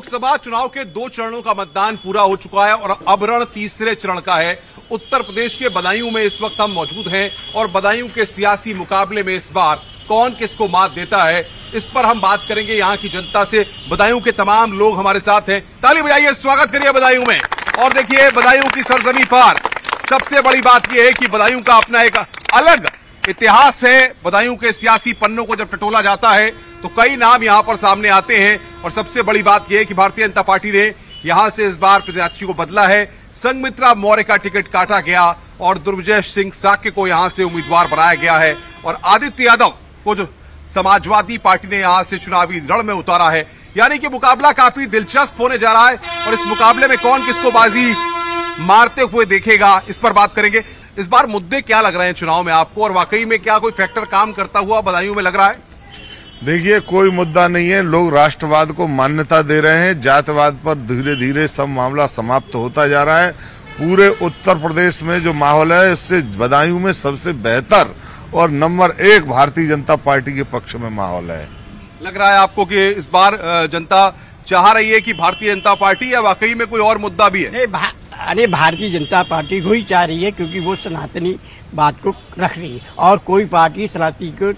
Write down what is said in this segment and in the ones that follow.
लोकसभा चुनाव के 2 चरणों का मतदान पूरा हो चुका है और अब रण तीसरे चरण का है। उत्तर प्रदेश के बदायूं में इस वक्त हम मौजूद हैं और बदायूं के सियासी मुकाबले में इस बार कौन किसको मात देता है, इस पर हम बात करेंगे यहाँ की जनता से। बदायूं के तमाम लोग हमारे साथ हैं, ताली बजाइए, स्वागत करिए बदायूं में। और देखिए, बदायूं की सरजमी पर सबसे बड़ी बात यह है कि बदायूं का अपना एक अलग इतिहास है। बदायूं के सियासी पन्नों को जब टटोला जाता है तो कई नाम यहां पर सामने आते हैं और सबसे बड़ी बात यह है कि भारतीय जनता पार्टी ने यहां से इस बार प्रत्याशी को बदला है। संघमित्रा मौर्य का टिकट काटा गया और दुर्विजय सिंह साक्य को यहां से उम्मीदवार बनाया गया है और आदित्य यादव को जो समाजवादी पार्टी ने यहां से चुनावी रण में उतारा है। यानी कि मुकाबला काफी दिलचस्प होने जा रहा है और इस मुकाबले में कौन किसको बाजी मारते हुए देखेगा, इस पर बात करेंगे। इस बार मुद्दे क्या लग रहे हैं चुनाव में आपको और वाकई में क्या कोई फैक्टर काम करता हुआ बदायूं में लग रहा है? देखिए, कोई मुद्दा नहीं है। लोग राष्ट्रवाद को मान्यता दे रहे हैं, जातिवाद पर धीरे धीरे सब मामला समाप्त होता जा रहा है। पूरे उत्तर प्रदेश में जो माहौल है उससे बदायूं में सबसे बेहतर और नंबर 1 भारतीय जनता पार्टी के पक्ष में माहौल है। लग रहा है आपको कि इस बार जनता चाह रही है कि भारतीय जनता पार्टी या वाकई में कोई और मुद्दा भी है? अरे भारतीय जनता पार्टी को ही चाह रही है क्योंकि वो सनातनी बात को रख रही है और कोई पार्टी सनातनी को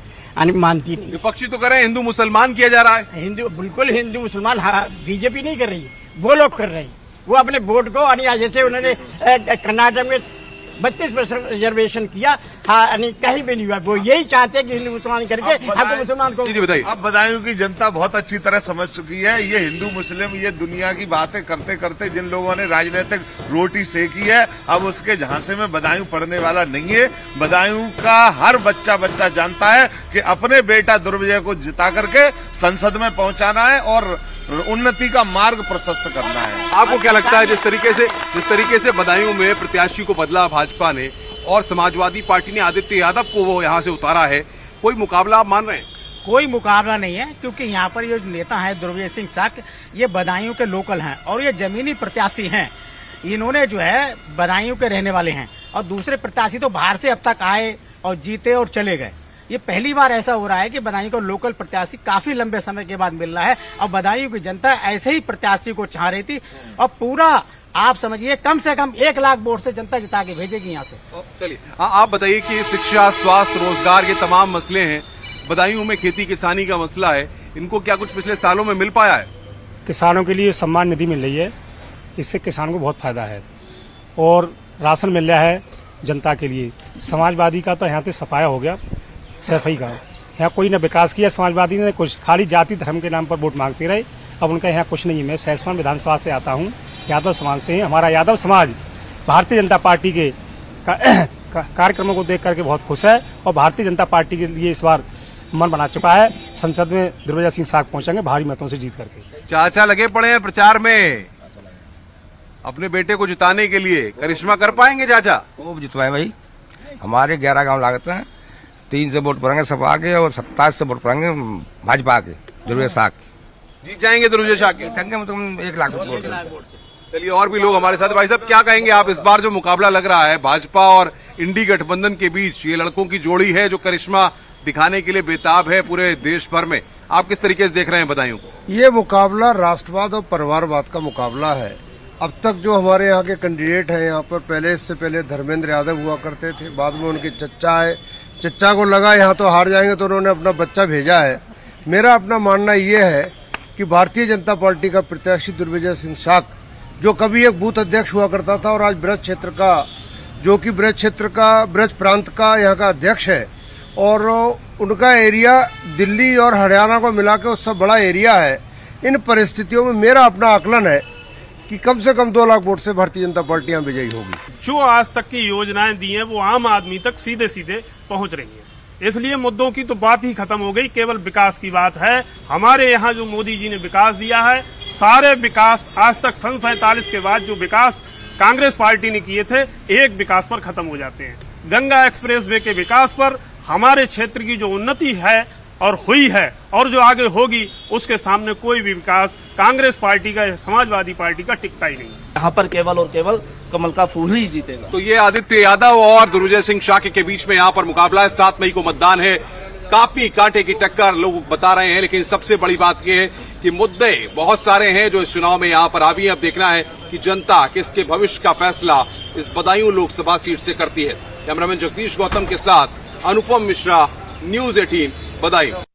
मानती नहीं। विपक्षी तो करें हिंदू मुसलमान किया जा रहा है। हिंदू बिल्कुल हिंदू मुसलमान, बीजेपी नहीं कर रही है, वो लोग कर रहे हैं। वो अपने वोट को जैसे उन्होंने कर्नाटक में 32% रिजर्वेशन किया, कहीं भी नहीं हुआ। वो यही चाहते हैं कि हिंदू मुसलमान करके आपको मुसलमान को। जी बताइए। अब बदायूं की जनता बहुत अच्छी तरह समझ चुकी है। ये हिंदू मुस्लिम ये दुनिया की बातें करते करते जिन लोगों ने राजनीतिक रोटी सेकी है, अब उसके झांसे में बदायूं पड़ने वाला नहीं है। बदायूं का हर बच्चा जानता है कि अपने बेटा दुर्विजय को जिता करके संसद में पहुंचाना है और उन्नति का मार्ग प्रशस्त करना है। आपको क्या लगता है जिस तरीके से बदायूं में प्रत्याशी को बदला भाजपा ने और समाजवादी पार्टी ने आदित्य यादव को वो यहाँ से उतारा है, कोई मुकाबला आप मान रहे हैं? कोई मुकाबला नहीं है क्योंकि यहाँ पर ये नेता है दुर्विजय सिंह साक्य, ये बदायूं के लोकल हैं और ये जमीनी प्रत्याशी हैं। इन्होंने जो है बदायूं के रहने वाले हैं और दूसरे प्रत्याशी तो बाहर से अब तक आए और जीते और चले गए। ये पहली बार ऐसा हो रहा है कि बदायूं को लोकल प्रत्याशी काफी लंबे समय के बाद मिल रहा है और बदायूं की जनता ऐसे ही प्रत्याशी को चाह रही थी और पूरा आप समझिए कम से कम 1 लाख वोट से जनता जिता के भेजेगी यहाँ से। चलिए आप बताइए कि शिक्षा, स्वास्थ्य, रोजगार ये तमाम मसले हैं, बदायूं में खेती किसानी का मसला है, इनको क्या कुछ पिछले सालों में मिल पाया है? किसानों के लिए सम्मान निधि मिल रही है, इससे किसान को बहुत फायदा है और राशन मिल रहा है जनता के लिए। समाजवादी का तो यहाँ से सफाया हो गया, सफाई का। यहाँ कोई न विकास किया समाजवादी ने, कुछ खाली जाति धर्म के नाम पर वोट मांगते रहे। अब उनका यहाँ कुछ नहीं है। मैं सहसवान विधानसभा से आता हूँ, यादव समाज से। हमारा यादव समाज भारतीय जनता पार्टी के कार्यक्रमों को देख करके बहुत खुश है और भारतीय जनता पार्टी के लिए इस बार मन बना चुका है। संसद में दुर्विजय सिंह साक्य पहुंचेंगे भारी मतों से जीत करके। चाचा लगे पड़े हैं प्रचार में अपने बेटे को जिताने के लिए, करिश्मा कर पाएंगे चाचा? खूब जितवाए भाई। हमारे 11 गाँव लागत हैं, 3 से वोट पड़ेंगे सपा के और 27 से वोट पड़ेंगे भाजपा के। दुर्विजय साक्य जीत जाएंगे, दुर्विजय साक्य मतलब 1 लाख वोट। चलिए और भी लोग हमारे साथ। भाई साहब क्या कहेंगे आप, इस बार जो मुकाबला लग रहा है भाजपा और इंडी गठबंधन के बीच, ये लड़कों की जोड़ी है जो करिश्मा दिखाने के लिए बेताब है पूरे देश भर में, आप किस तरीके से देख रहे हैं बदायूं को? ये मुकाबला राष्ट्रवाद और परिवारवाद का मुकाबला है। अब तक जो हमारे यहाँ के कैंडिडेट हैं यहाँ पर, पहले इससे पहले धर्मेंद्र यादव हुआ करते थे, बाद में उनके चच्चा है। चच्चा को लगा यहाँ तो हार जाएंगे तो उन्होंने अपना बच्चा भेजा है। मेरा अपना मानना ये है कि भारतीय जनता पार्टी का प्रत्याशी दुर्विजय सिंह साक्य, जो कभी एक बूथ अध्यक्ष हुआ करता था और आज ब्रज क्षेत्र का, जो कि ब्रज प्रांत का यहाँ का अध्यक्ष है और उनका एरिया दिल्ली और हरियाणा को मिला के उससे बड़ा एरिया है। इन परिस्थितियों में मेरा अपना आकलन है कि कम से कम 2 लाख वोट से भारतीय जनता पार्टी यहाँ विजयी होगी। जो आज तक की योजनाएं दी हैं वो आम आदमी तक सीधे सीधे पहुंच रही हैं, इसलिए मुद्दों की तो बात ही खत्म हो गई, केवल विकास की बात है। हमारे यहाँ जो मोदी जी ने विकास दिया है, सारे विकास आज तक सन 47 के बाद जो विकास कांग्रेस पार्टी ने किए थे, एक विकास पर खत्म हो जाते हैं। गंगा एक्सप्रेसवे के विकास पर हमारे क्षेत्र की जो उन्नति है और हुई है और जो आगे होगी, उसके सामने कोई भी विकास कांग्रेस पार्टी का, समाजवादी पार्टी का टिकता ही नहीं। यहाँ पर केवल और केवल कमल का फूल ही जीतेगा। तो ये आदित्य यादव और दुर्विजय सिंह साक्य के बीच में यहाँ पर मुकाबला है। 7 मई को मतदान है। काफी कांटे की टक्कर लोग बता रहे हैं, लेकिन सबसे बड़ी बात यह है कि मुद्दे बहुत सारे हैं जो इस चुनाव में यहाँ पर हावी हैं। अब देखना है कि जनता किसके भविष्य का फैसला इस बदायूं लोकसभा सीट से करती है। कैमरामैन जगदीश गौतम के साथ अनुपम मिश्रा, न्यूज 18 बदायूं।